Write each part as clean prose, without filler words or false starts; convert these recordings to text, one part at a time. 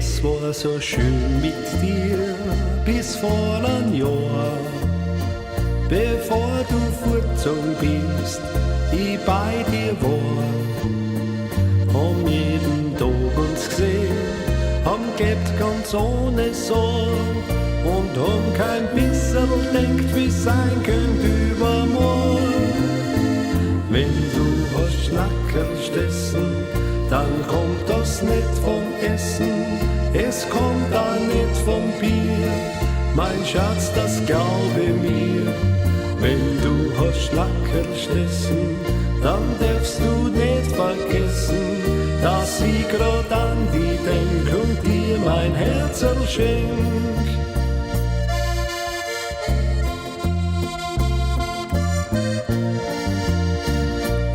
Es war so schön mit dir bis vor ein Jahr, bevor du fortgezogen bist, ich bei dir war. Haben jeden Tag uns gesehen, haben gelebt ganz ohne Sorge und haben kein bisschen denkt, wie sein könnte übermorgen. Wenn du hast Schnackerl essen, dann kommt das nicht vom Essen, es kommt auch nicht vom Bier, mein Schatz, das glaube mir. Wenn du hast Schnackerl essen, dann darfst du nicht vergessen, dass ich grad an die denk und dir mein Herzl schenk.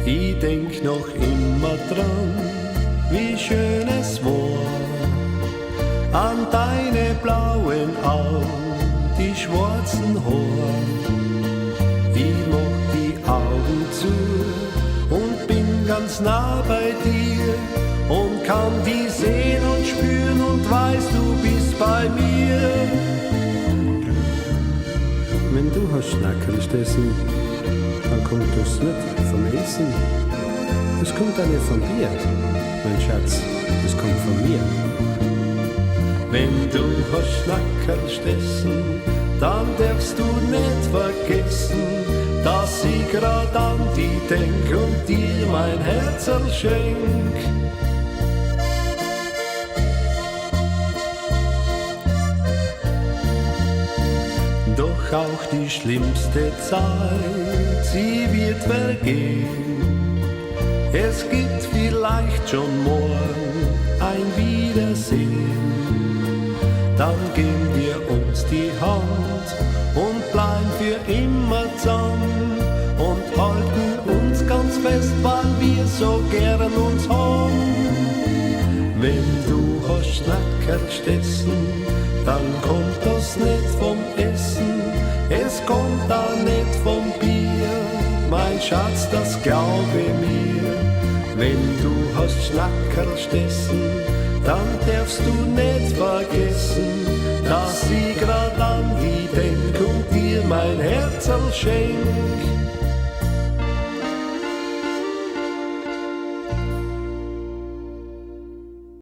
Ich denk noch immer dran, wie schön es war, an deine blauen Augen, die schwarzen Haare. Ich mach die Augen zu und bin ganz nah bei dir und kann die sehen und spüren und weiß, du bist bei mir. Wenn du hast Schnackerl essen, dann kommt das nicht vom Essen. Das kommt auch nicht von dir, mein Schatz, das kommt von mir. Wenn du hast Schnackerl essen, dann darfst du nicht vergessen, dass ich grad an die denk und dir mein Herzl schenk. Doch auch die schlimmste Zeit, sie wird vergehen. Es gibt vielleicht schon morgen ein Wiedersehen. Dann geben wir uns die Hand und bleiben für immer zusammen und halten uns ganz fest, weil wir so gern uns haben. Wenn du hast Schnackerl essen, dann kommt das nicht vom Essen, es kommt auch nicht vom Bier, mein Schatz, das glaube mir. Wenn du hast Schnackerl essen, dann darfst du nicht vergessen, dass ich grad an die denk und dir mein Herzl schenk.